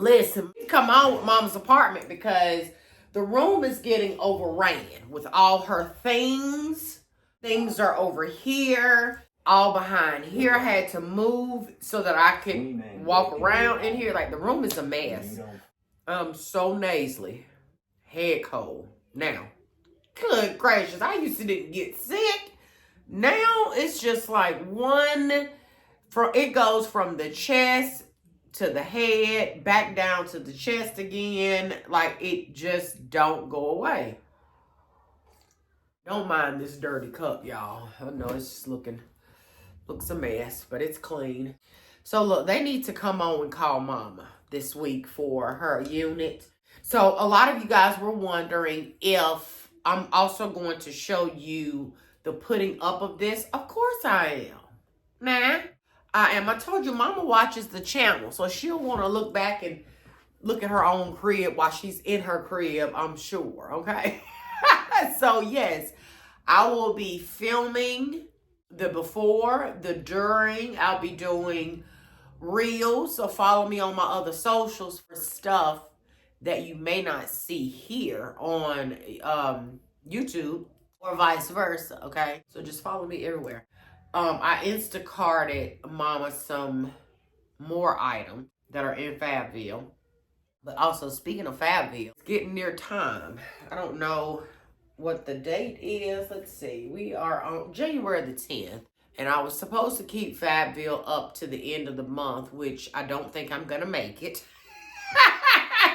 Listen, come on with Mama's apartment because the room is getting overran with all her things. Things are over here, all behind here. I had to move so that I could walk around in here. Like, the room is a mess. I'm so nasally. Head cold. Now, good gracious, I used to didn't get sick. Now it's just like it goes from the chest to the head, back down to the chest again. Like, it just don't go away. Don't mind this dirty cup, y'all. I know it's just looks a mess, but it's clean. So look, they need to come on and call Mama this week for her unit. So a lot of you guys were wondering if I'm also going to show you the putting up of this. Of course I am. Nah, I am. I told you Mama watches the channel, so she'll want to look back and look at her own crib while she's in her crib, I'm sure, okay? So yes, I will be filming the before, the during. I'll be doing reels, so follow me on my other socials for stuff that you may not see here on YouTube or vice versa, okay? So just follow me everywhere. I Instacarted Mama some more items that are in Fabville. But also, speaking of Fabville, it's getting near time. I don't know what the date is. Let's see. We are on January the 10th. And I was supposed to keep Fabville up to the end of the month, which I don't think I'm going to make it.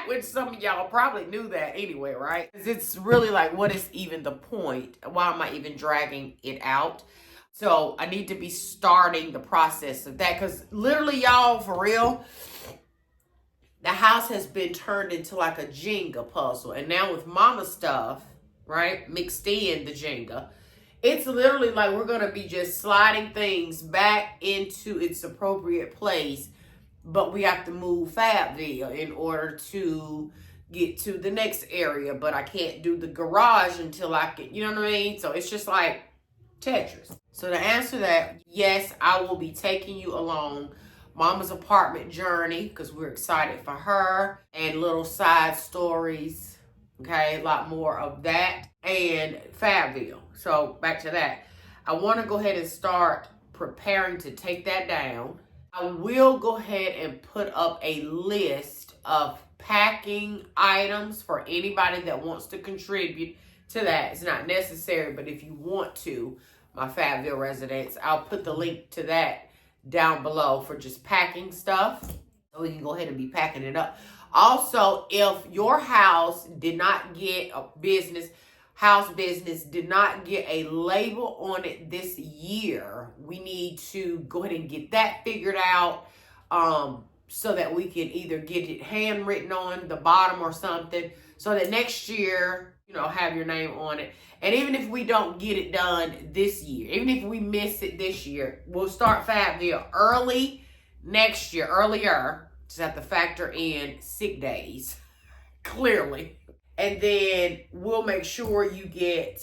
Which some of y'all probably knew that anyway, right? Because it's really like, what is even the point? Why am I even dragging it out? So I need to be starting the process of that. Because literally, y'all, for real, the house has been turned into like a Jenga puzzle. And now with Mama stuff, right, mixed in the Jenga, it's literally like we're going to be just sliding things back into its appropriate place. But we have to move Fabville in order to get to the next area. But I can't do the garage until I can, you know what I mean? So it's just like Tetris. So to answer that, yes, I will be taking you along Mama's apartment journey because we're excited for her, and little side stories, okay, a lot more of that, and Fabville. So back to that. I want to go ahead and start preparing to take that down. I will go ahead and put up a list of packing items for anybody that wants to contribute to that. It's not necessary, but if you want to, my Fabville residents, I'll put the link to that down below for just packing stuff, so we can go ahead and be packing it up. Also, if your house did not get house business did not get a label on it this year, we need to go ahead and get that figured out, so that we can either get it handwritten on the bottom or something, so that next year, you know, have your name on it. And even if we don't get it done this year, even if we miss it this year, we'll start Fabville early next year, earlier. Just have to factor in sick days, clearly. And then we'll make sure you get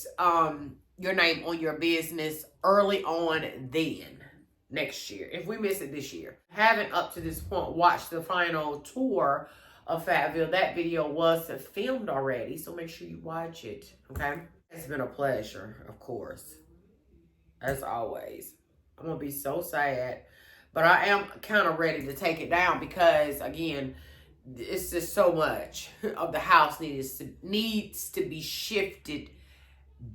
your name on your business early on then, next year, if we miss it this year. Haven't up to this point watched the final tour of Fabville. That video was filmed already, so make sure you watch it, okay? It's been a pleasure, of course, as always. I'm going to be so sad, but I am kind of ready to take it down because, again, it's just so much of the house needs to be shifted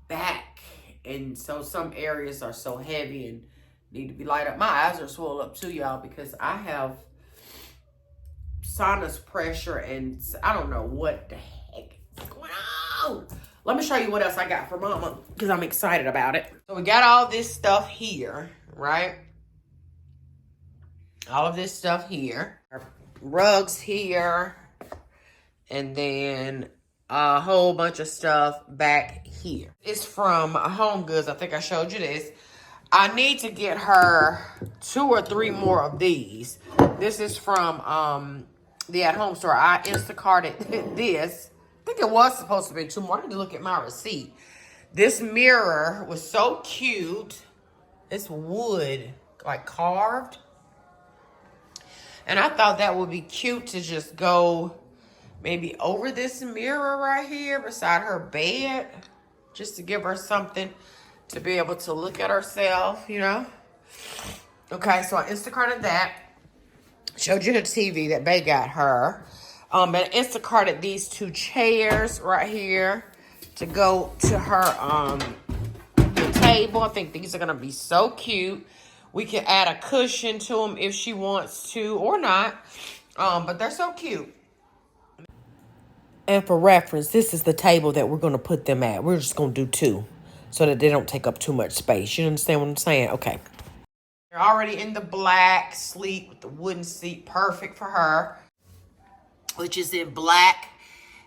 back. And so some areas are so heavy and need to be light up. My eyes are swollen up too, y'all, because I have sinus pressure and I don't know what the heck is going on. Let me show you what else I got for Mama because I'm excited about it. So we got all this stuff here, right? All of this stuff here. Our rugs here. And then a whole bunch of stuff back here. It's from Home Goods. I think I showed you this. I need to get her 2 or 3 more of these. This is from the at-home store. I Instacarted this. I think it was supposed to be 2 more. I need to look at my receipt. This mirror was so cute. It's wood, like carved. And I thought that would be cute to just go maybe over this mirror right here beside her bed, just to give her something to be able to look at herself, you know. Okay, so I Instacarted that. Showed you the TV that Bae got her. And Instacarted these 2 chairs right here to go to her the table. I think these are gonna be so cute. We can add a cushion to them if she wants to or not. But they're so cute. And for reference, this is the table that we're gonna put them at. We're just gonna do 2 so that they don't take up too much space. You understand what I'm saying? Okay. They're already in the black, sleek, with the wooden seat. Perfect for her. Which is in black.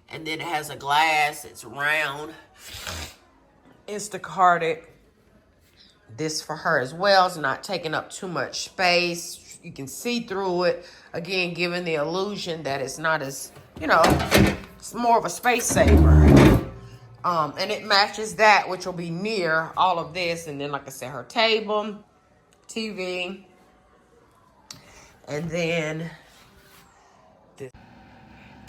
And then it has a glass. It's round. Instacarted this for her as well. It's not taking up too much space. You can see through it. Again, giving the illusion that it's not as, you know, it's more of a space saver. And it matches that, which will be near all of this. And then, like I said, her table, TV, and then this.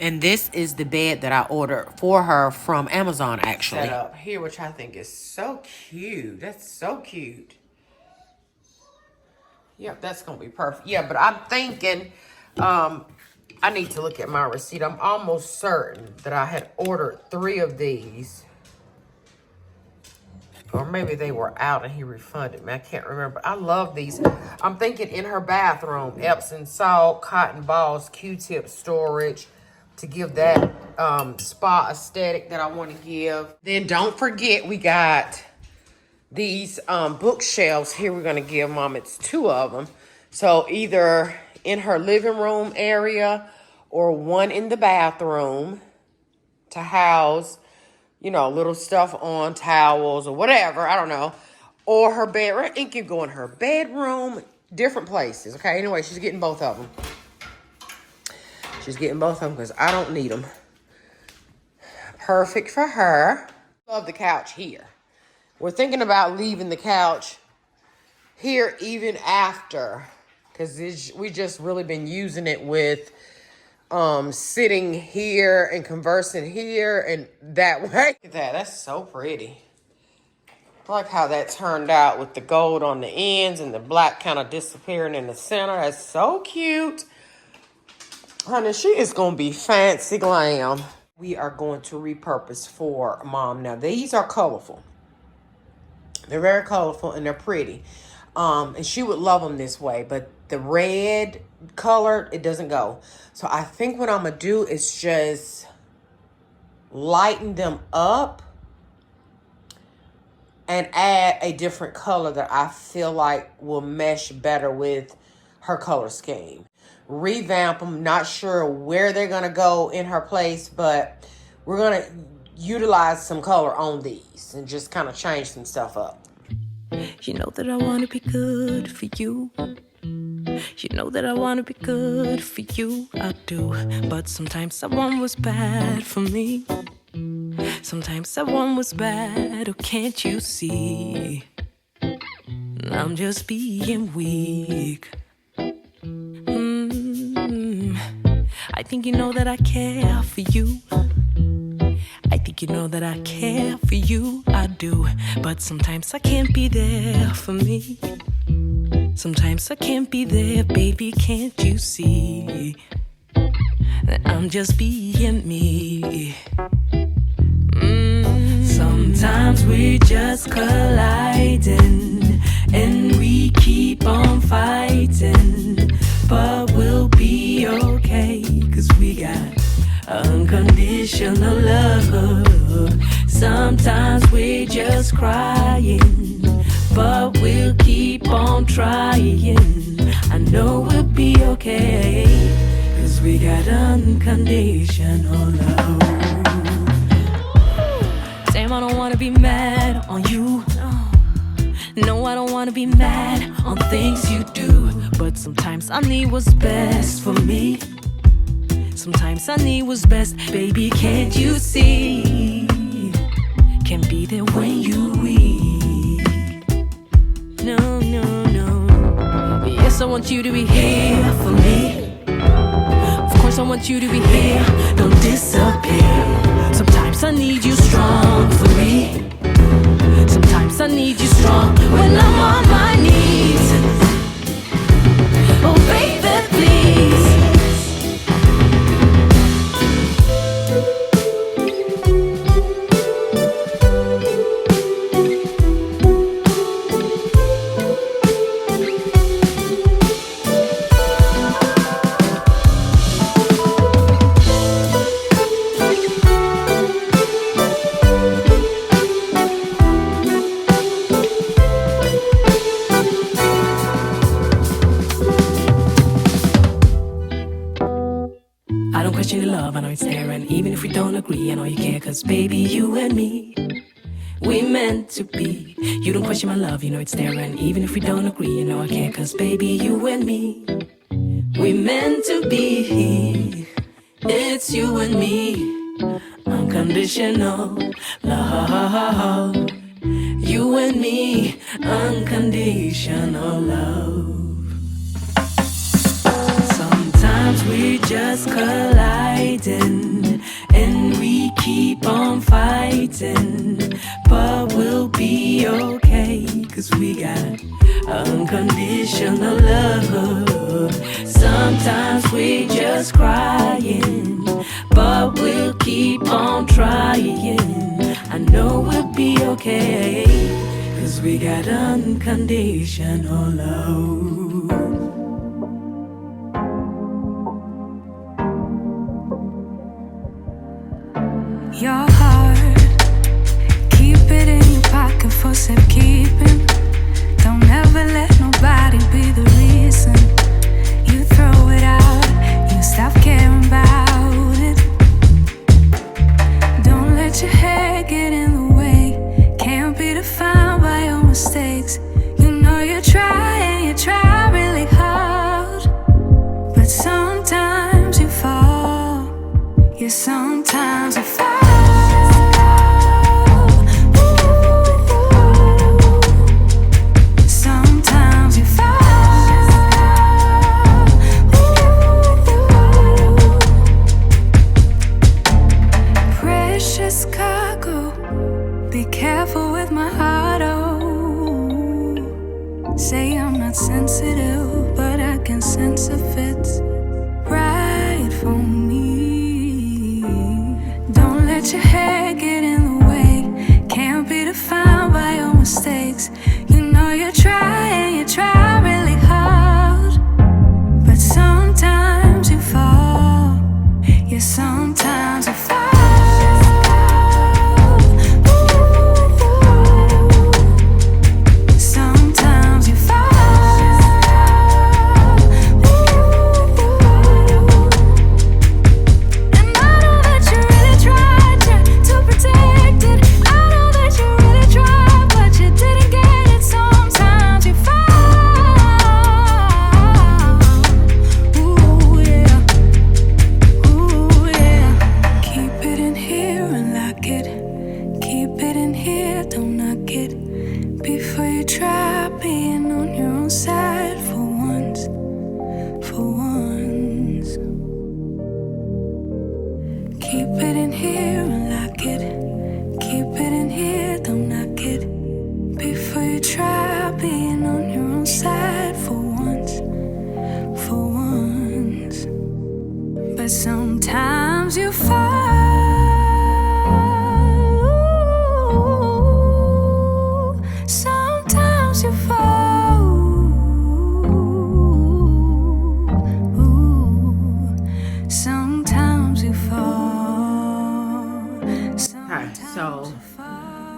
And this is the bed that I ordered for her from Amazon, actually. Set up here, which I think is so cute. That's so cute. Yep, that's gonna be perfect. Yeah, but I'm thinking I need to look at my receipt. I'm almost certain that I had ordered 3 of these. Or maybe they were out and he refunded me. I can't remember. I love these. I'm thinking in her bathroom, Epsom salt, cotton balls, Q-tip storage to give that spa aesthetic that I want to give. Then don't forget we got these bookshelves here. We're going to give Mom, it's 2 of them. So either in her living room area or one in the bathroom to house, you know, little stuff on, towels or whatever, I don't know. Or her bedroom. It can go in her bedroom, different places, okay? Anyway, she's getting both of them. She's getting both of them because I don't need them. Perfect for her. Love the couch here. We're thinking about leaving the couch here even after, because we just really been using it with sitting here and conversing here and that way. Look at that. That's so pretty. I like how that turned out with the gold on the ends and the black kind of disappearing in the center. That's so cute. Honey, she is going to be fancy glam. We are going to repurpose for Mom. Now, these are colorful. They're very colorful and they're pretty. And she would love them this way, but the red color, it doesn't go. So I think what I'm going to do is just lighten them up and add a different color that I feel like will mesh better with her color scheme. Revamp them. Not sure where they're going to go in her place, but we're going to utilize some color on these and just kind of change some stuff up. You know that I want to be good for you. You know that I want to be good for you. I do. But sometimes someone was bad for me. Sometimes someone was bad. Oh, can't you see? I'm just being weak. I think you know that I care for you. I think you know that I care for you. I do. But sometimes I can't be there for me. Sometimes I can't be there, baby, can't you see? I'm just being me. Sometimes we're just colliding and we keep on fighting, but we'll be okay, 'cause we got unconditional love. Sometimes we're just crying, but we'll keep on trying. I know we'll be okay, 'cause we got unconditional love. Damn, I don't wanna be mad on you. No, I don't wanna be mad on things you do. But sometimes I need what's best for me. Sometimes I need what's best, baby, can't you see? Can't be there when you weak. No, no, no. Yes, I want you to be here for me. Sometimes I want you to be here, don't disappear. Sometimes I need you strong for me. Sometimes I need you strong when I'm on my knees. Oh baby, please. I don't question your love, I know it's there. And even if we don't agree, I know you care. Cause baby, you and me, we meant to be. You don't question my love, you know it's there. And even if we don't agree, you know I care. Cause baby, you and me, we meant to be. It's you and me, unconditional love. You and me, unconditional love. Sometimes we just colliding and we keep on fighting, but we'll be okay, cause we got unconditional love. Sometimes we just crying, but we'll keep on trying. I know we'll be okay, cause we got unconditional love. Your heart, keep it in your pocket for safekeeping. Don't ever let nobody be the reason you throw it out, you stop caring about it. Don't let your head get in the way, can't be defined by your mistakes. You know you try and you try really hard, but sometimes you fall. Yeah, sometimes you fall. Say I'm not sensitive, but I can sense if it's right for me. Don't let your head get in the way, can't be defined by your mistakes. You know you try and you try really hard, but sometimes you fall. Yeah, sometimes you fall. Sometimes you fall. Sometimes you fall. Sometimes you fall. Alright, so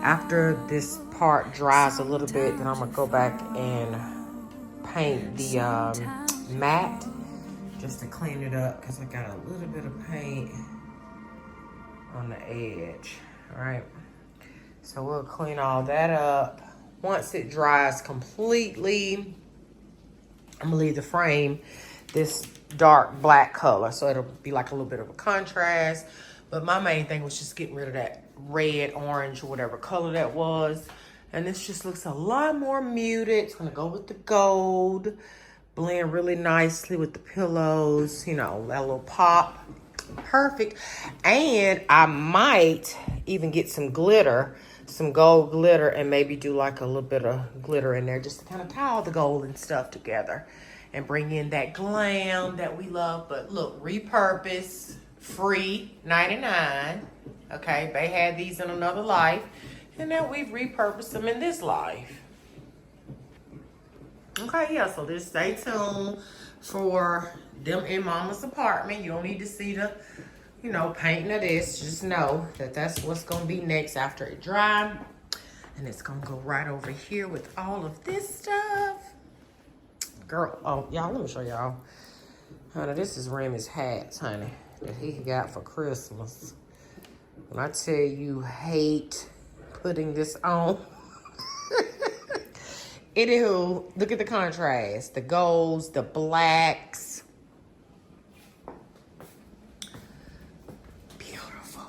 after this part dries a little bit, then I'm gonna go back and paint the mat just to clean it up, because I got a little bit of paint on the edge. All right, so we'll clean all that up. Once it dries completely, I'm gonna leave the frame this dark black color, so it'll be like a little bit of a contrast. But my main thing was just getting rid of that red, orange, or whatever color that was. And this just looks a lot more muted. It's gonna go with the gold. blend really nicely with the pillows, you know, that little pop. Perfect. And I might even get some glitter, some gold glitter, and maybe do like a little bit of glitter in there just to kind of tie all the gold and stuff together and bring in that glam that we love. But look, repurpose, free, 99. Okay, they had these in another life, and now we've repurposed them in this life. Okay, yeah, so just stay tuned for them in Mama's apartment. You don't need to see the, you know, painting of this. Just know that that's what's going to be next after it dry. And it's going to go right over here with all of this stuff. Girl, oh, y'all, let me show y'all. Honey, this is Remy's hats, honey, that he got for Christmas. When I tell you hate putting this on. Anywho, look at the contrast. The golds, the blacks. Beautiful.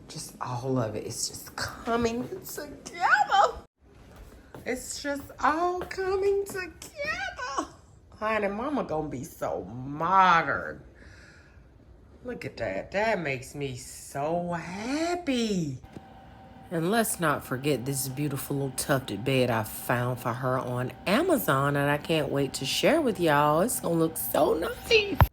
Just all of it. It's just coming together. It's just all coming together. Honey, Mama gonna be so modern. Look at that. That makes me so happy. And let's not forget this beautiful little tufted bed I found for her on Amazon, and I can't wait to share with y'all. It's gonna look so nice.